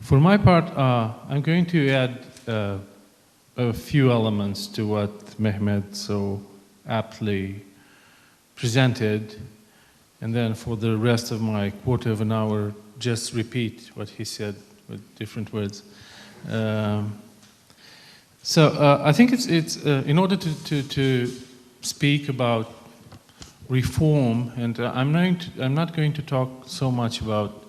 For my part, I'm going to add a few elements to what Mehmet so aptly presented, and then for the rest of my quarter of an hour, just repeat what he said with different words. I think it's in order to speak about reform, and I'm not going to talk so much about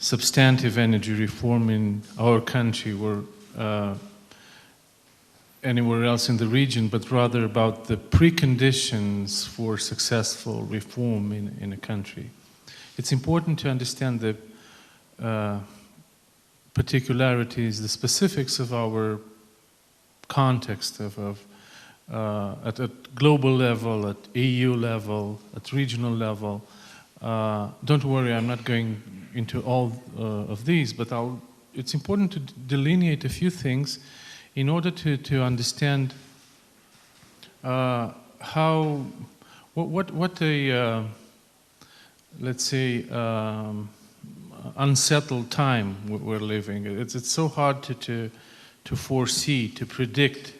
substantive energy reform in our country or anywhere else in the region, but rather about the preconditions for successful reform in a country. It's important to understand the particularities, the specifics of our context at a global level, at EU level, at regional level. Don't worry, I'm not going into all of these, but it's important to delineate a few things in order to understand what a let's say unsettled time we're living. It's so hard to foresee, to predict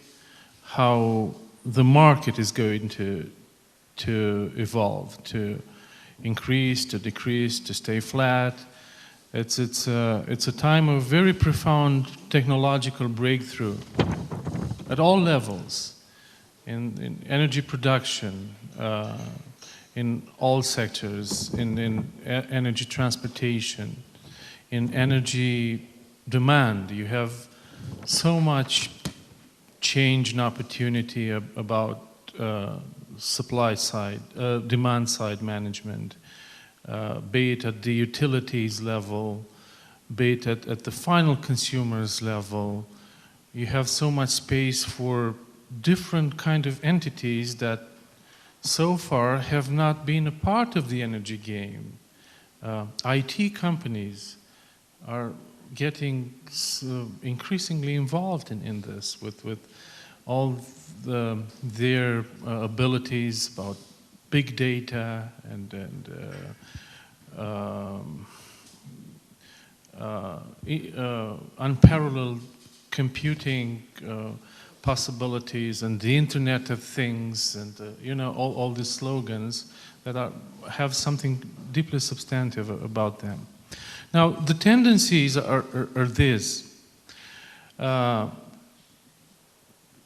how the market is going to evolve, to increase, to decrease, to stay flat. It's a time of very profound technological breakthrough at all levels, in energy production, in all sectors, in energy transportation, in energy demand. You have so much change and opportunity about supply side, demand side management, be it at the utilities level, be it at the final consumers level. You have so much space for different kind of entities that so far have not been a part of the energy game. IT companies are getting increasingly involved in this with all their abilities about big data and unparalleled computing possibilities and the Internet of Things and all these slogans that have something deeply substantive about them. Now the tendencies are this.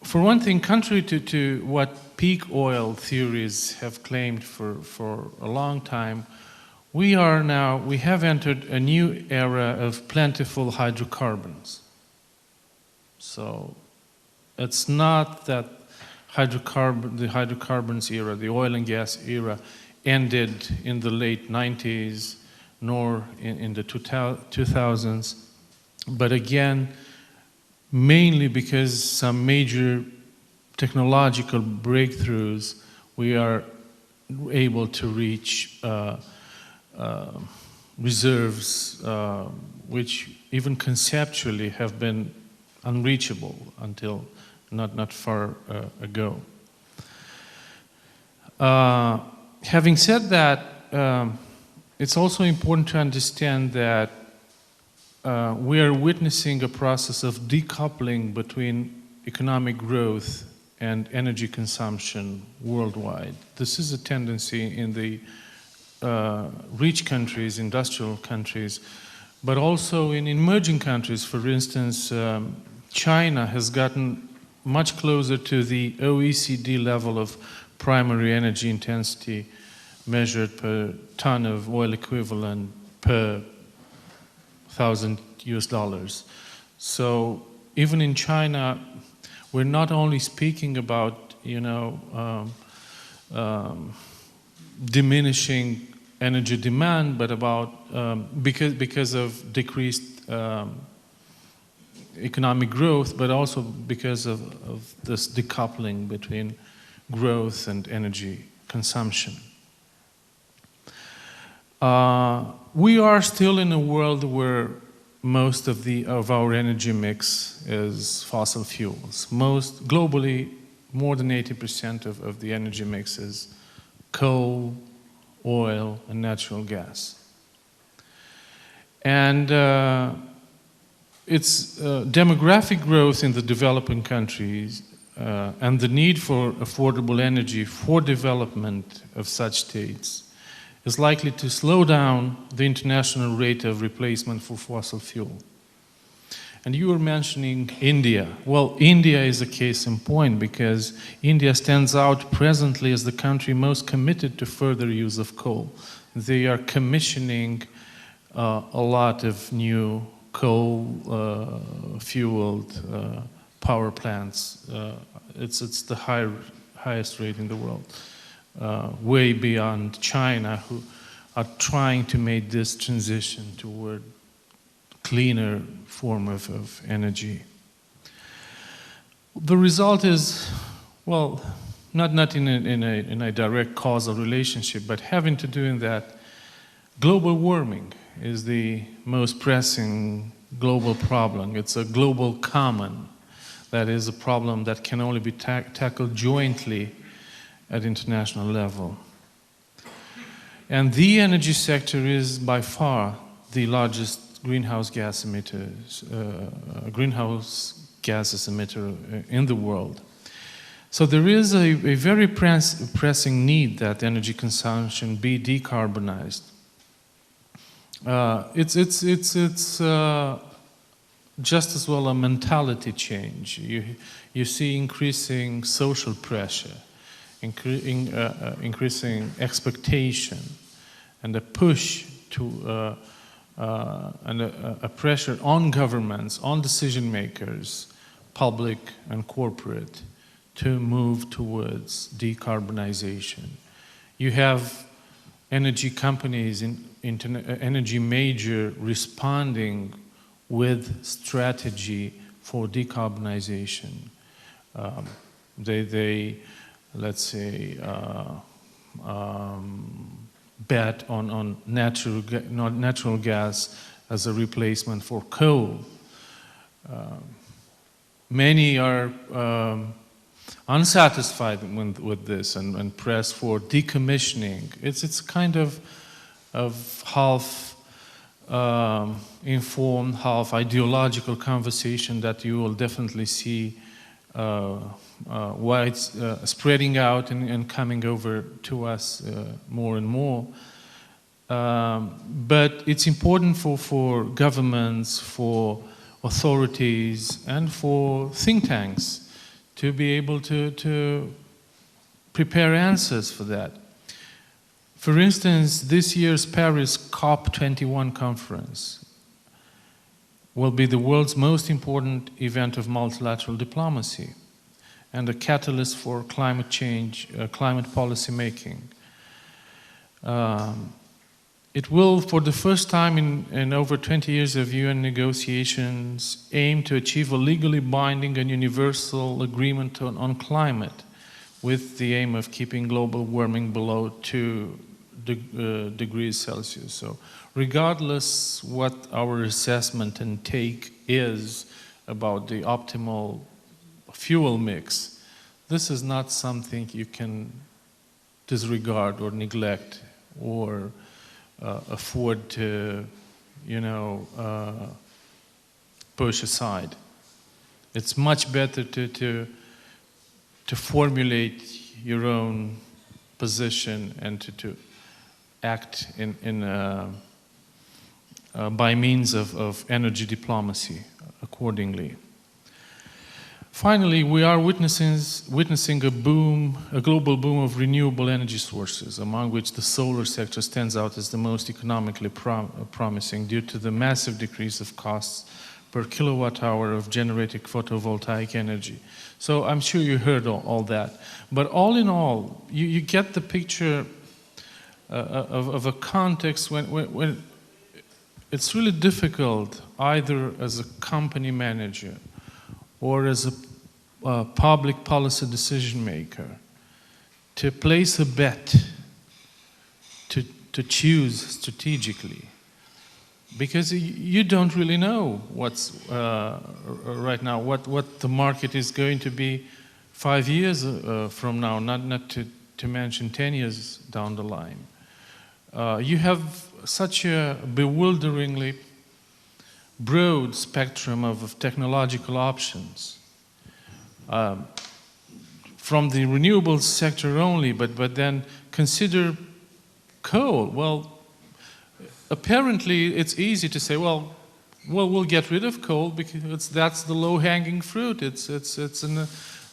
For one thing, contrary to what peak oil theories have claimed for a long time, we have entered a new era of plentiful hydrocarbons. So it's not that the hydrocarbons era, the oil and gas era, ended in the late 90s, nor in the 2000s, but again, mainly because some major technological breakthroughs, we are able to reach reserves which even conceptually have been unreachable until not far ago. Having said that, it's also important to understand that we are witnessing a process of decoupling between economic growth and energy consumption worldwide. This is a tendency in the rich countries, industrial countries, but also in emerging countries. For instance, China has gotten much closer to the OECD level of primary energy intensity measured per ton of oil equivalent per $1,000 US. So even in China, we're not only speaking about diminishing energy demand, but about because of decreased economic growth, but also because of this decoupling between growth and energy consumption. We are still in a world where most of our energy mix is fossil fuels. Globally, more than 80% of the energy mix is coal, oil, and natural gas. And It's demographic growth in the developing countries and the need for affordable energy for development of such states is likely to slow down the international rate of replacement for fossil fuel. And you were mentioning India. Well, India is a case in point because India stands out presently as the country most committed to further use of coal. They are commissioning a lot of new coal-fueled power plants. It's the highest rate in the world, way beyond China, who are trying to make this transition toward cleaner form of energy. The result is, well, not in a direct causal relationship, but having to do in that global warming is the most pressing global problem. It's a global common. That is a problem that can only be tackled jointly at international level. And the energy sector is by far the largest greenhouse gases emitter in the world. So there is a very pressing need that energy consumption be decarbonized. It's just as well a mentality change. You see increasing social pressure, increasing expectation, and a push to and a pressure on governments, on decision makers, public and corporate, to move towards decarbonization. You have energy companies, energy major responding with strategy for decarbonization. They let's say, bet on natural gas as a replacement for coal. Many are unsatisfied with this and press for decommissioning. It's kind of half informed, half ideological conversation that you will definitely see spreading out and coming over to us more and more. But it's important for governments, for authorities, and for think tanks to be able to prepare answers for that. For instance, this year's Paris COP21 conference will be the world's most important event of multilateral diplomacy and a catalyst for climate change, climate policy making. It will, for the first time in over 20 years of UN negotiations, aim to achieve a legally binding and universal agreement on climate, with the aim of keeping global warming below 2 degrees Celsius. So regardless what our assessment and take is about the optimal fuel mix, this is not something you can disregard or neglect or afford to, push aside. It's much better to formulate your own position and to act by means of energy diplomacy accordingly. Finally, we are witnessing a global boom of renewable energy sources, among which the solar sector stands out as the most economically promising due to the massive decrease of costs per kilowatt hour of generating photovoltaic energy. So I'm sure you heard all that. But all in all, you get the picture of a context when it's really difficult, either as a company manager or as a public policy decision maker, to place a bet, to choose strategically, because you don't really know what's right now, what the market is going to be 5 years from now, not to mention 10 years down the line. You have such a bewilderingly broad spectrum of technological options. From the renewable sector only, but then consider coal. Well, apparently it's easy to say, well, we'll get rid of coal because that's the low-hanging fruit. It's a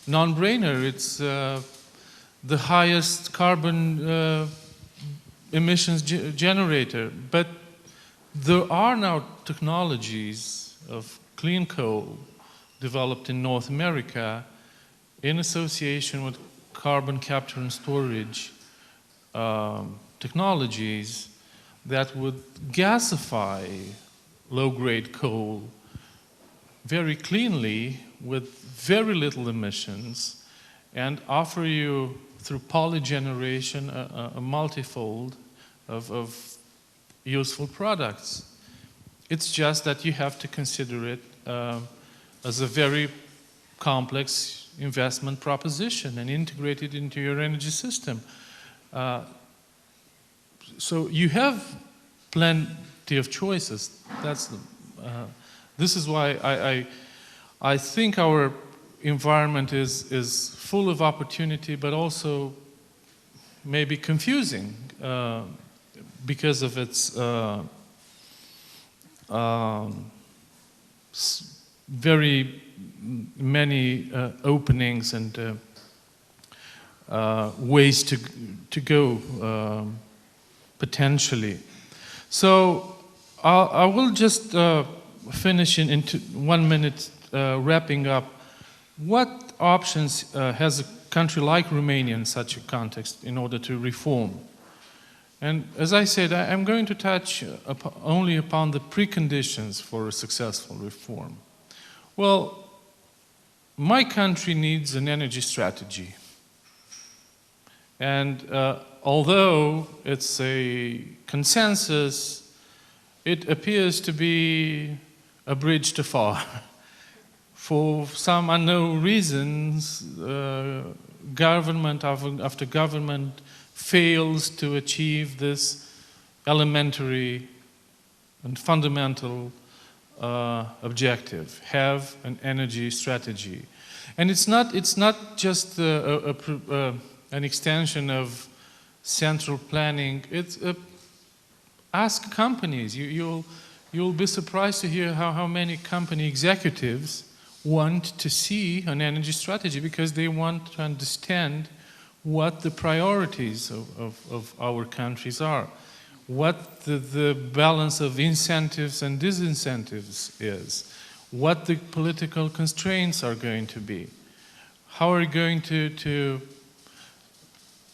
non-brainer. It's the highest carbon emissions generator. But there are now technologies of clean coal developed in North America in association with carbon capture and storage technologies that would gasify low-grade coal very cleanly with very little emissions and offer you, through polygeneration, a multifold of useful products. It's just that you have to consider it as a very complex investment proposition and integrate it into your energy system. So you have plenty of choices. This is why I think our environment is full of opportunity, but also maybe confusing because of its very many openings and ways to go potentially. So I will just finish in 1 minute, wrapping up. What options has a country like Romania in such a context in order to reform? And as I said, I'm going to touch only upon the preconditions for a successful reform. Well, my country needs an energy strategy. And although it's a consensus, it appears to be a bridge too far. For some unknown reasons, government after government fails to achieve this elementary and fundamental objective: have an energy strategy. And it's not just an extension of central planning. It's ask companies. You'll be surprised to hear how many company executives want to see an energy strategy because they want to understand what the priorities of our countries are, what the balance of incentives and disincentives is, what the political constraints are going to be, how are we going to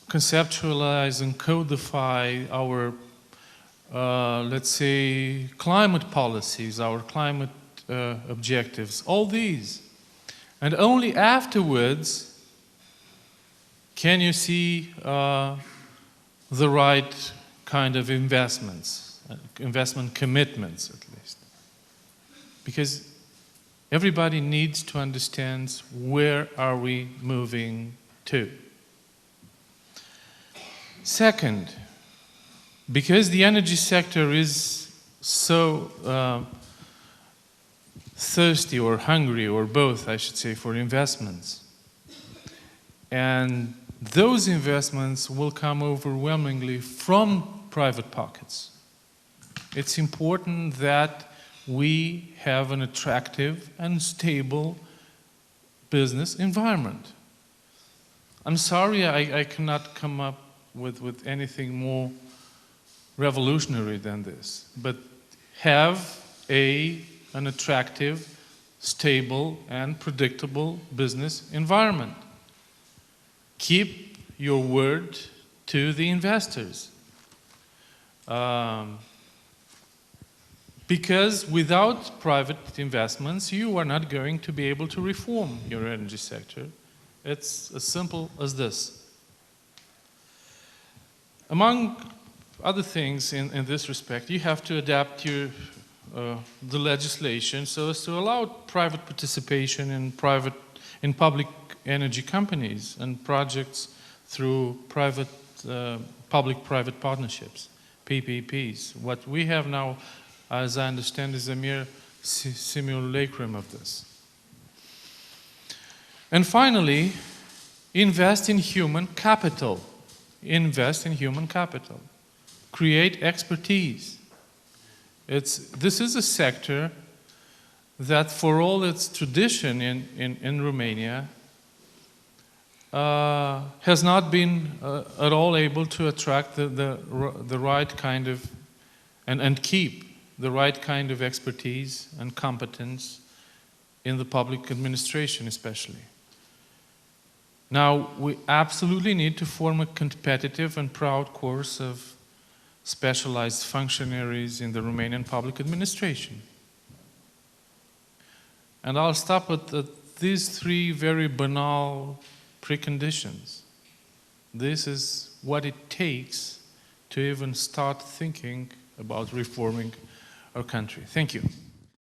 conceptualize and codify our, let's say, climate policies, our climate objectives, all these. And only afterwards can you see the right kind of investments, investment commitments at least. Because everybody needs to understand where are we moving to. Second, because the energy sector is so thirsty or hungry, or both, I should say, for investments, and those investments will come overwhelmingly from private pockets. It's important that we have an attractive and stable business environment. I'm sorry I cannot come up with anything more revolutionary than this, but have an attractive, stable, and predictable business environment. Keep your word to the investors. Because without private investments, you are not going to be able to reform your energy sector. It's as simple as this. Among other things in this respect, you have to adapt the legislation so as to allow private participation in public energy companies and projects through public-private partnerships, PPPs. What we have now, as I understand, is a mere simulacrum of this. And finally, invest in human capital. Invest in human capital. Create expertise. This is a sector that, for all its tradition in Romania, has not been at all able to attract the right kind of, and keep the right kind of expertise and competence in the public administration especially. Now, we absolutely need to form a competitive and proud course of specialized functionaries in the Romanian public administration. And I'll stop at these three very banal preconditions. This is what it takes to even start thinking about reforming our country. Thank you.